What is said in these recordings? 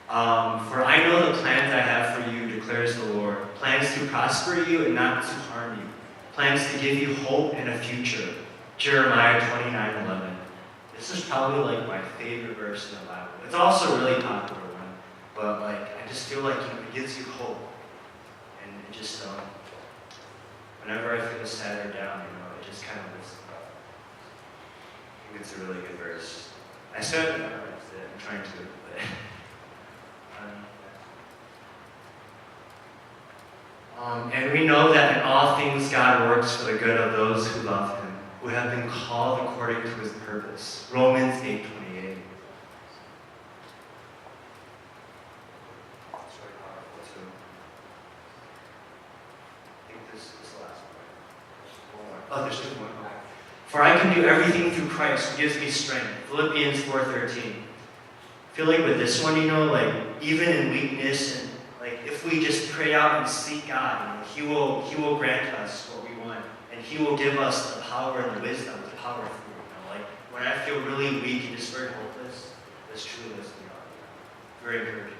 For I know the plans I have for you, declares the Lord. Plans to prosper you and not to harm you. Plans to give you hope and a future. Jeremiah 29:11. This is probably like my favorite verse in the Bible. It's also a really popular one, but like I just feel like it gives you hope, and it just whenever I feel sad or down, it just kind of lifts me up. I think it's a really good verse. I said it, I'm trying to, but and we know that in all things God works for the good of those who love Him, who have been called according to His purpose. Romans 8:28. That's really powerful too. I think this is the last one. Oh, there's two more. Okay. For I can do everything through Christ who gives me strength. Philippians 4:13. I feel like with this one, like even in weakness and like if we just pray out and seek God, He will grant us what we want, and He will give us the power and the wisdom to power through. Like when I feel really weak and just very hopeless, this truly lifts me up. Very encouraging.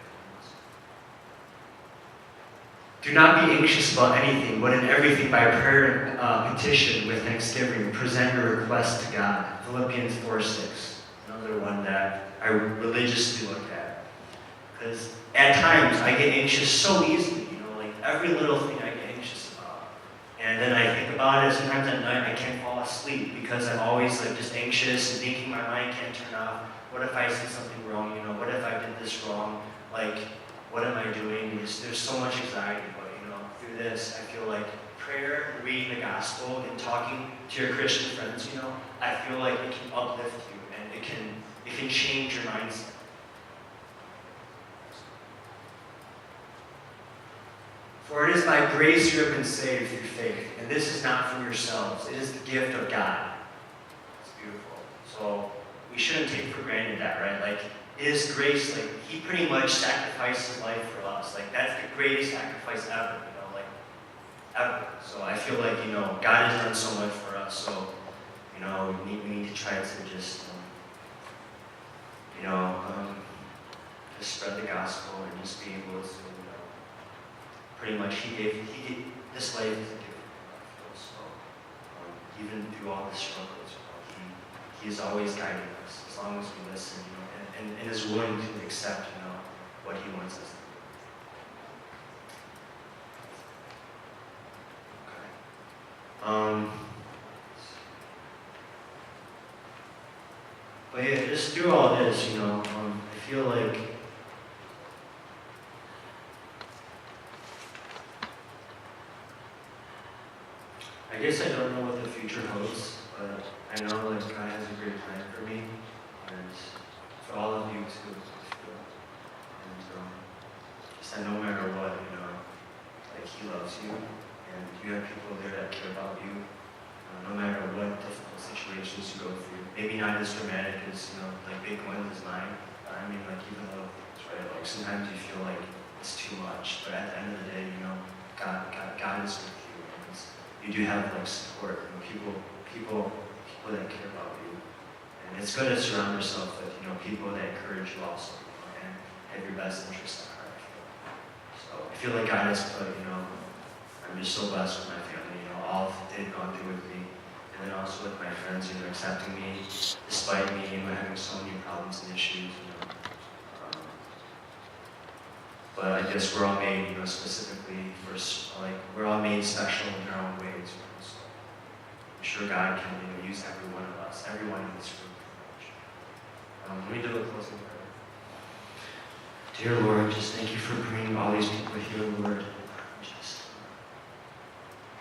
Do not be anxious about anything, but in everything by prayer and petition with thanksgiving, present your request to God. Philippians 4:6. Another one that I religiously look at. Because at times I get anxious so easily, like every little thing I get anxious about. And then I think about it, sometimes at night I can't fall asleep because I'm always like just anxious and thinking my mind can't turn off. What if I see something wrong, what if I did this wrong? Like, what am I doing? There's so much anxiety, but through this, I feel like prayer, reading the gospel, and talking to your Christian friends, I feel like it can uplift you and it can change your mindset. For it is by grace you have been saved through faith, and this is not from yourselves. It is the gift of God. It's beautiful. So we shouldn't take for granted that, right? Like, it is grace. Like, He pretty much sacrificed His life for us. Like, that's the greatest sacrifice ever, ever. So I feel like, God has done so much for us. So, we need to try to just, just spread the gospel and just be able to, pretty much He gave this life as a gift for us. So even through all the struggles, He is always guiding us as long as we listen, and is willing to accept, what He wants us to do. Okay. But yeah, just through all this, I feel like I guess I don't know what the future holds, but I know like God has a great plan for me, and for all of you too. And just that no matter what, like He loves you, and you have people there that care about you, no matter what difficult situations you go through. Maybe not as dramatic as like big ones as mine. I mean, like even little things, right? Like sometimes you feel like it's too much, but at the end of the day, God is with you. You do have like support, people that care about you, and it's good to surround yourself with people that encourage you also, and have your best interests at heart. So I feel like God has put I'm just so blessed with my family, all they've gone through with me, and then also with my friends, accepting me despite me, having so many problems and issues. But I guess we're all made, specifically for, like, we're all made special in our own ways. So I'm sure God can, use every one of us, everyone in this room. Let me do a closing prayer. Dear Lord, just thank you for bringing all these people here, Lord.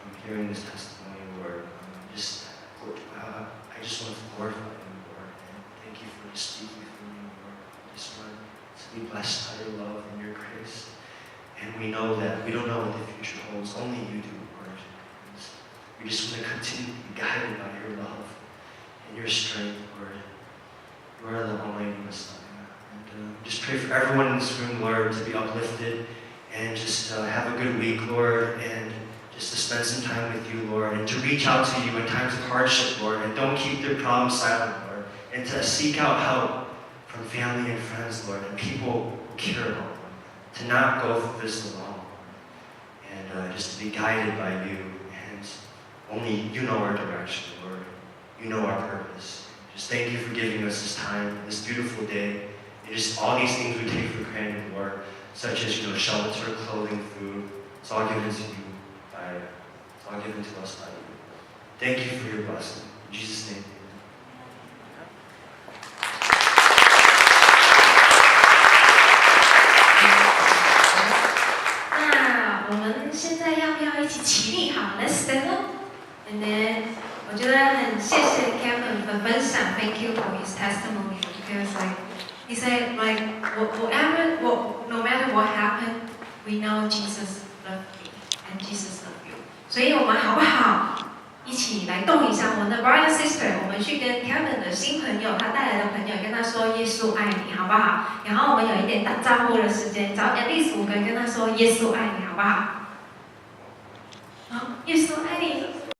I'm hearing this testimony, Lord. I just want to glorify you, Lord. And thank you for just speaking through me, Lord. I just want to be blessed by your love and your grace. And we know that we don't know what the future holds. Only you do, Lord. And we just want to continue to be guided by your love and your strength, Lord. You are the Almighty Messiah. And just pray for everyone in this room, Lord, to be uplifted and just have a good week, Lord, and just to spend some time with you, Lord, and to reach out to you in times of hardship, Lord, and don't keep their problems silent, Lord, and to seek out help from family and friends, Lord, and people who care about them, to not go through this alone, and just to be guided by you. And only you know our direction, Lord. You know our purpose. Just thank you for giving us this time, this beautiful day, and just all these things we take for granted, Lord, such as, shelter, clothing, food. It's all given to you it's all given to us by you. Thank you for your blessing. In Jesus' name.现在要不要一起起立？好 ，Let's stand up. And then 我觉得很谢谢 Kevin 的分享 ，Thank you for his testimony because he said no matter what happened, we know Jesus loved you and Jesus loved you. 所以我们好不好一起来动一下我们的 brother sister？ 我们去跟 Kevin 的新朋友，他带来的朋友，跟他说耶稣爱你，好不好？然后我们有一点打招呼的时间，找 at least 5个人跟他说耶稣爱你，好不好？好，耶稣爱你。